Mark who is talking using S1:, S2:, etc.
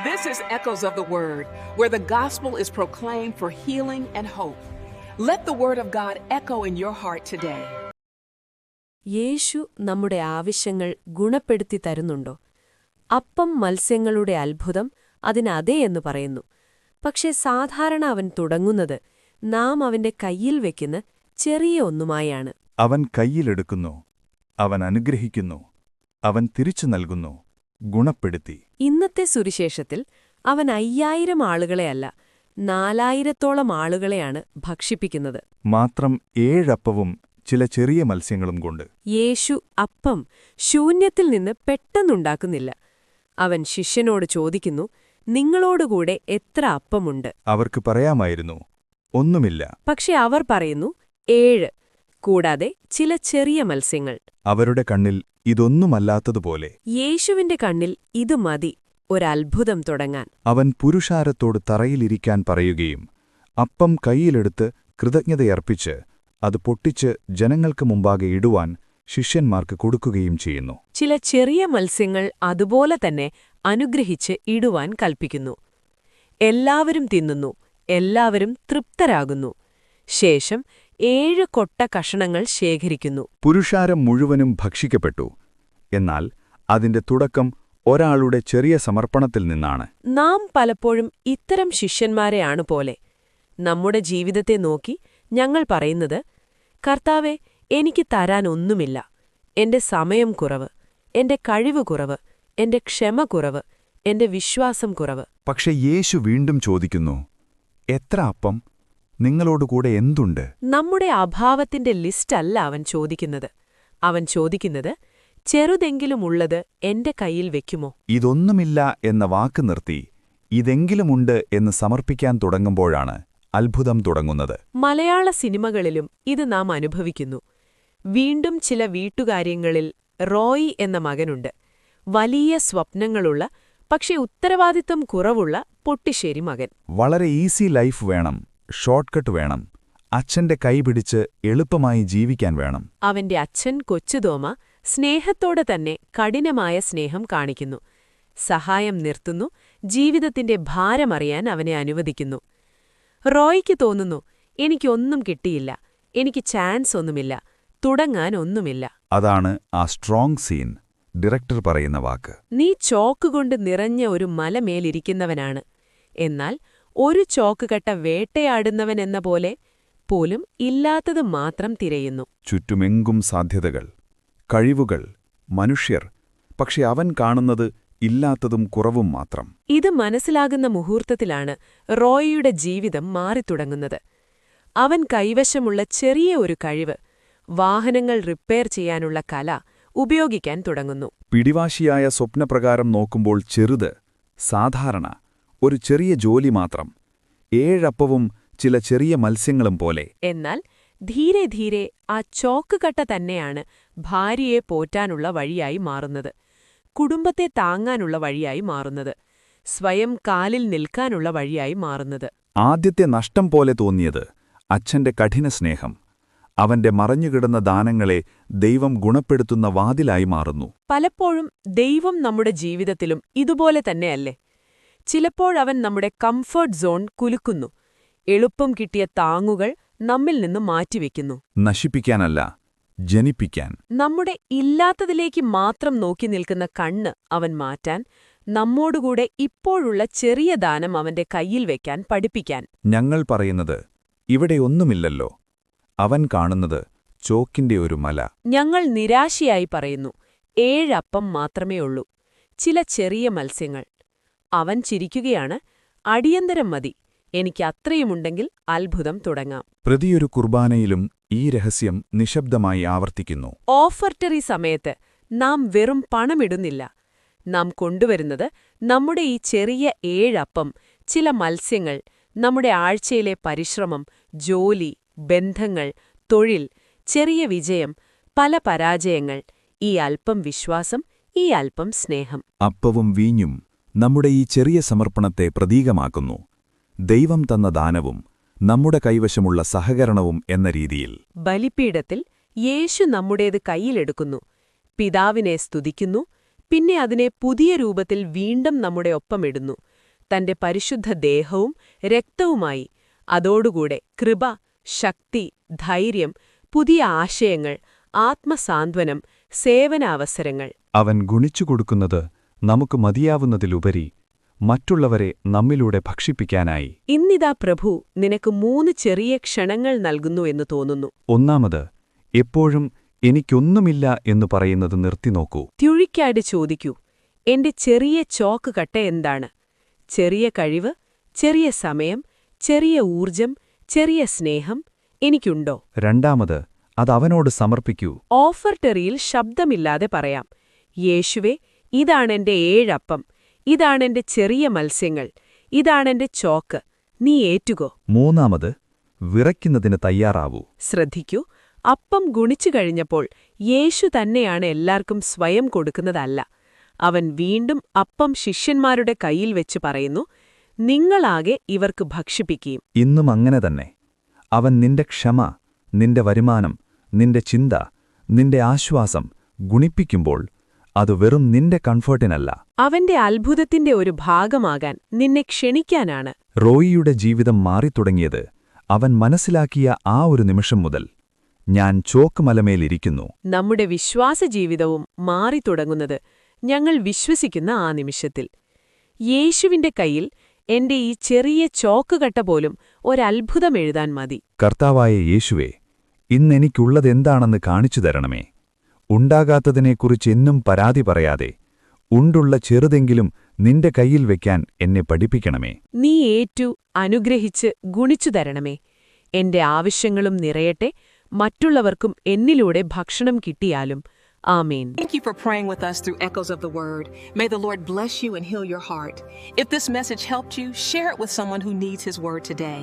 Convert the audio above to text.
S1: This is Echoes of the Word, where the gospel is proclaimed for healing and hope. Let the word of God echo in your heart today.
S2: യേശു നമ്മുടെ ആവശ്യങ്ങൾ ഗുണപ്പെടുത്തി തരുന്നുണ്ടോ? അപ്പം മത്സ്യങ്ങളുടെ അത്ഭുതം അതിനതേ എന്ന് പറയുന്നു. പക്ഷേ സാധാരണ അവൻ തുടങ്ങുന്നത് നാം അവന്റെ കയ്യിൽ വെക്കുന്ന ചെറിയ ഒന്നുമായാണ്.
S3: അവൻ കയ്യിലെടുക്കുന്നു, അവൻ അനുഗ്രഹിക്കുന്നു, അവൻ തിരിച്ചു നൽകുന്നു, ഗുണപ്പെടുത്തി.
S2: ഇന്നത്തെ സുവിശേഷത്തിൽ അവൻ 5000 ആളുകളെയല്ല 4000-ഓളം ആളുകളെയാണ് ഭക്ഷിപ്പിക്കുന്നത്.
S3: മാത്രം 7 അപ്പവും ചില ചെറിയ മത്സ്യങ്ങളും കൊണ്ട്.
S2: യേശു അപ്പം ശൂന്യത്തിൽ നിന്ന് പെട്ടെന്നുണ്ടാക്കുന്നില്ല. അവൻ ശിഷ്യനോട് ചോദിക്കുന്നു, നിങ്ങളോടുകൂടെ എത്ര അപ്പമുണ്ട്?
S3: അവർക്ക് പറയാമായിരുന്നു, ഒന്നുമില്ല.
S2: പക്ഷെ അവർ പറയുന്നു 7, കൂടാതെ ചില ചെറിയ മത്സ്യങ്ങൾ.
S3: അവരുടെ കണ്ണിൽ ഇതൊന്നുമല്ലാത്തതുപോലെ.
S2: യേശുവിന്റെ കണ്ണിൽ ഇത് മതി ഒരത്ഭുതം തുടങ്ങാൻ.
S3: അവൻ പുരുഷാരത്തോട് തറയിലിരിക്കാൻ പറയുകയും അപ്പം കൈയിലെടുത്ത് കൃതജ്ഞതയർപ്പിച്ച് അത് പൊട്ടിച്ച് ജനങ്ങൾക്ക് മുമ്പാകെ ഇടുവാൻ ശിഷ്യന്മാർക്ക് കൊടുക്കുകയും ചെയ്യുന്നു.
S2: ചില ചെറിയ മത്സ്യങ്ങൾ അതുപോലെ തന്നെ അനുഗ്രഹിച്ച് ഇടുവാൻ കൽപ്പിക്കുന്നു. എല്ലാവരും തിന്നുന്നു, എല്ലാവരും തൃപ്തരാകുന്നു. ശേഷം 7 കൊട്ട കഷണങ്ങൾ ശേഖരിക്കുന്നു.
S3: പുരുഷാരം മുഴുവനും ഭക്ഷിക്കപ്പെട്ടു. എന്നാൽ അതിന്റെ തുടക്കം ഒരാളുടെ ചെറിയ സമർപ്പണത്തിൽ നിന്നാണ്.
S2: നാം പലപ്പോഴും ഇത്തരം ശിഷ്യന്മാരെയാണ് പോലെ. നമ്മുടെ ജീവിതത്തെ നോക്കി ഞങ്ങൾ പറയുന്നത്, കർത്താവേ, എനിക്ക് തരാനൊന്നുമില്ല. എന്റെ സമയം കുറവ്, എന്റെ കഴിവ് കുറവ്, എന്റെ ക്ഷമ കുറവ്, എന്റെ വിശ്വാസം കുറവ്.
S3: പക്ഷെ യേശു വീണ്ടും ചോദിക്കുന്നു, എത്ര അപ്പം? നിങ്ങളോടുകൂടെ എന്തുണ്ട്?
S2: നമ്മുടെ അഭാവത്തിന്റെ ലിസ്റ്റല്ല അവൻ ചോദിക്കുന്നത്. അവൻ ചോദിക്കുന്നത്, ചെറുതെങ്കിലുമുള്ളത് എന്റെ കയ്യിൽ വെക്കുമോ?
S3: ഇതൊന്നുമില്ല എന്ന വാക്ക് നിർത്തി ഇതെങ്കിലുമുണ്ട് എന്ന് സമർപ്പിക്കാൻ തുടങ്ങുമ്പോഴാണ് അത്ഭുതം തുടങ്ങുന്നത്.
S2: മലയാള സിനിമകളിലും ഇത് നാം അനുഭവിക്കുന്നു. വീണ്ടും ചില വീട്ടുകാര്യങ്ങളിൽ റോയി എന്ന മകനുണ്ട്. വലിയ സ്വപ്നങ്ങളുള്ള, പക്ഷെ ഉത്തരവാദിത്തം കുറവുള്ള പൊട്ടിശ്ശേരി മകൻ.
S3: വളരെ ഈസി ലൈഫ് വേണം, ഷോർട്ട് കട്ട് വേണം, അച്ഛന്റെ കൈപിടിച്ച് എളുപ്പമായി ജീവിക്കാൻ വേണം.
S2: അവന്റെ അച്ഛൻ കൊച്ചുതോമ സ്നേഹത്തോടെ തന്നെ കഠിനമായ സ്നേഹം കാണിക്കുന്നു. സഹായം നിർത്തുന്നു, ജീവിതത്തിന്റെ ഭാരമറിയാൻ അവനെ അനുവദിക്കുന്നു. റോയ്ക്ക് തോന്നുന്നു, എനിക്കൊന്നും കിട്ടിയില്ല, എനിക്ക് ചാൻസ് ഒന്നുമില്ല, തുടങ്ങാൻ ഒന്നുമില്ല.
S3: അതാണ് ആ സ്ട്രോങ് സീൻ ഡയറക്ടർ പറയുന്ന വാക്ക്.
S2: നീ ചോക്കുകൊണ്ട് നിറഞ്ഞ ഒരു മലമേലിരിക്കുന്നവനാണ്. എന്നാൽ ഒരു ചോക്കുകട്ട വേട്ടയാടുന്നവനെന്ന പോലെ പോലും ഇല്ലാത്തത് മാത്രം തിരയുന്നു.
S3: ചുറ്റുമെങ്കും സാധ്യതകൾ, കഴിവുകൾ, മനുഷ്യർ, പക്ഷെ അവൻ കാണുന്നത് ഇല്ലാത്തതും കുറവും മാത്രം.
S2: ഇത് മനസ്സിലാകുന്ന മുഹൂർത്തത്തിലാണ് റോയിയുടെ ജീവിതം മാറിത്തുടങ്ങുന്നത്. അവൻ കൈവശമുള്ള ചെറിയ ഒരു കഴിവ്, വാഹനങ്ങൾ റിപ്പയർ ചെയ്യാനുള്ള കല, ഉപയോഗിക്കാൻ തുടങ്ങുന്നു.
S3: പിടിവാശിയായ സ്വപ്നപ്രകാരം നോക്കുമ്പോൾ ചെറുത്, സാധാരണ, ഒരു ചെറിയ ജോലി മാത്രം, 7 അപ്പവും ചില ചെറിയ മത്സ്യങ്ങളും പോലെ.
S2: എന്നാൽ ധീരെ ധീരെ ആ ചോക്കുകട്ട തന്നെയാണ് ഭാര്യയെ പോറ്റാനുള്ള വഴിയായി മാറുന്നത്, കുടുംബത്തെ താങ്ങാനുള്ള വഴിയായി മാറുന്നത്, സ്വയം കാലിൽ നിൽക്കാനുള്ള വഴിയായി മാറുന്നത്.
S3: ആദ്യത്തെ നഷ്ടം പോലെ തോന്നിയത് അച്ഛന്റെ കഠിന സ്നേഹം, അവന്റെ മറഞ്ഞുകിടന്ന ദാനങ്ങളെ ദൈവം ഗുണപ്പെടുത്തുന്ന വാതിലായി മാറുന്നു.
S2: പലപ്പോഴും ദൈവം നമ്മുടെ ജീവിതത്തിലും ഇതുപോലെ തന്നെയല്ലേ? ചിലപ്പോഴവൻ നമ്മുടെ കംഫർട്ട് സോൺ കുലുക്കുന്നു, എളുപ്പം കിട്ടിയ താങ്ങുകൾ നമ്മിൽ നിന്ന് മാറ്റിവെക്കുന്നു.
S3: നശിപ്പിക്കാനല്ല, ജനിപ്പിക്കാൻ.
S2: നമ്മുടെ ഇല്ലാത്തതിലേക്ക് മാത്രം നോക്കി നിൽക്കുന്ന കണ്ണ് അവൻ മാറ്റാൻ, നമ്മോടുകൂടെ ഇപ്പോഴുള്ള ചെറിയ ദാനം അവന്റെ കയ്യിൽ വെക്കാൻ പഠിപ്പിക്കാൻ.
S3: ഞങ്ങൾ പറയുന്നത്, ഇവിടെയൊന്നുമില്ലല്ലോ. അവൻ കാണുന്നത് ചോക്കിന്റെ ഒരു മല.
S2: ഞങ്ങൾ നിരാശയായി പറയുന്നു, 7 അപ്പം മാത്രമേ ഉള്ളൂ, ചില ചെറിയ മത്സ്യങ്ങൾ. അവൻ ചിരിക്കുകയാണ്, അടിയന്തരം മതി, എനിക്ക് അത്രയുമുണ്ടെങ്കിൽ അത്ഭുതം തുടങ്ങാം.
S3: പ്രതിയൊരു കുർബാനയിലും ഈ രഹസ്യം നിശബ്ദമായി ആവർത്തിക്കുന്നു.
S2: ഓഫർട്ടറി സമയത്ത് നാം വെറും പണമിടുന്നില്ല. നാം കൊണ്ടുവരുന്നത് നമ്മുടെ ഈ ചെറിയ 7 അപ്പം, ചില മത്സ്യങ്ങൾ, നമ്മുടെ ആഴ്ചയിലെ പരിശ്രമം, ജോലി, ബന്ധങ്ങൾ, തൊഴിൽ, ചെറിയ വിജയം, പല പരാജയങ്ങൾ, ഈ അല്പം വിശ്വാസം, ഈ അല്പം സ്നേഹം.
S3: അപ്പവും വീഞ്ഞും നമ്മുടെ ഈ ചെറിയ സമർപ്പണത്തെ പ്രതീകമാക്കുന്നു. ദൈവം തന്ന ദാനവും നമ്മുടെ കൈവശമുള്ള സഹകരണവും എന്ന രീതിയിൽ.
S2: ബലിപീഠത്തിൽ യേശു നമ്മുടേത് കയ്യിലെടുക്കുന്നു, പിതാവിനെ സ്തുതിക്കുന്നു, പിന്നെ അതിനെ പുതിയ രൂപത്തിൽ വീണ്ടും നമ്മുടെ ഒപ്പമിടുന്നു, തന്റെ പരിശുദ്ധ ദേഹവും രക്തവുമായി, അതോടുകൂടെ കൃപ, ശക്തി, ധൈര്യം, പുതിയ ആശയങ്ങൾ, ആത്മസാന്ത്വനം, സേവനാവസരങ്ങൾ.
S3: അവൻ ഗുണിച്ചുകൊടുക്കുന്നത് നമുക്ക് മതിയാവുന്നതിലുപരി മറ്റുള്ളവരെ നമ്മിലൂടെ ഭക്ഷിപ്പിക്കാനായി.
S2: ഇന്നിതാ പ്രഭു നിനക്ക് 3 ചെറിയ ക്ഷണങ്ങൾ നൽകുന്നു എന്ന് തോന്നുന്നു.
S3: ഒന്നാമത്, എപ്പോഴും എനിക്കൊന്നുമില്ല എന്നു പറയുന്നത് നിർത്തിനോക്കൂ.
S2: ത്യുഴിക്കാട് ചോദിക്കൂ, എന്റെ ചെറിയ ചോക്ക് കട്ട എന്താണ്? ചെറിയ കഴിവ്, ചെറിയ സമയം, ചെറിയ ഊർജം, ചെറിയ സ്നേഹം എനിക്കുണ്ടോ?
S3: രണ്ടാമത്, അതവനോട് സമർപ്പിക്കൂ.
S2: ഓഫർ ടെറിയിൽ ശബ്ദമില്ലാതെ പറയാം, യേശുവേ, ഇതാണെന്റെ 7 അപ്പം, ഇതാണെന്റെ ചെറിയ മത്സ്യങ്ങൾ, ഇതാണെന്റെ ചോക്ക്, നീ ഏറ്റുകോ.
S3: മൂന്നാമത്, വിറയ്ക്കുന്നതിന് തയ്യാറാവൂ.
S2: ശ്രദ്ധിക്കൂ, അപ്പം ഗുണിച്ചു കഴിഞ്ഞപ്പോൾ യേശു തന്നെയാണ് എല്ലാവർക്കും സ്വയം കൊടുക്കുന്നതല്ല. അവൻ വീണ്ടും അപ്പം ശിഷ്യന്മാരുടെ കയ്യിൽ വെച്ച് പറയുന്നു, നിങ്ങളാകെ ഇവർക്ക് ഭക്ഷിപ്പിക്കുകയും.
S3: ഇന്നും അങ്ങനെ തന്നെ. അവൻ നിന്റെ ക്ഷമ, നിന്റെ വരുമാനം, നിന്റെ ചിന്ത, നിന്റെ ആശ്വാസം ഗുണിപ്പിക്കുമ്പോൾ അത് വെറും നിന്റെ കംഫർട്ടിനല്ല,
S2: അവന്റെ അത്ഭുതത്തിന്റെ ഒരു ഭാഗമാകാൻ നിന്നെ ക്ഷണിക്കാനാണ്.
S3: റോയിയുടെ ജീവിതം മാറിത്തുടങ്ങിയത് അവൻ മനസ്സിലാക്കിയ ആ ഒരു നിമിഷം മുതൽ. ഞാൻ ചോക്ക് മലമേലിരിക്കുന്നു.
S2: നമ്മുടെ വിശ്വാസജീവിതവും മാറിത്തുടങ്ങുന്നത് ഞങ്ങൾ വിശ്വസിക്കുന്ന ആ നിമിഷത്തിൽ. യേശുവിന്റെ കയ്യിൽ എന്റെ ഈ ചെറിയ ചോക്കുകട്ട പോലും ഒരത്ഭുതം എഴുതാൻ മതി.
S3: കർത്താവായ യേശുവേ, ഇന്നെനിക്കുള്ളതെന്താണെന്ന് കാണിച്ചു തരണമേ. ഉണ്ടാകാത്തതിനെക്കുറിച്ച് എന്നും പരാതി പറയാതെ ഉണ്ടുള്ള ചെറുതെങ്കിലും നിന്റെ കയ്യിൽ വെക്കാൻ എന്നെ പഠിപ്പിക്കണമേ.
S2: നീ ഏറ്റു അനുഗ്രഹിച്ച് ഗുണിച്ചു തരണമേ. എന്റെ ആവശ്യങ്ങളും നിറയട്ടെ, മറ്റുള്ളവർക്കും എന്നിലൂടെ ഭക്ഷണം കിട്ടിയാലും. Amen.
S1: Thank you for praying with us through Echoes of the Word. May the Lord bless you and heal your heart. If this message helped you, share it with someone who needs His word today.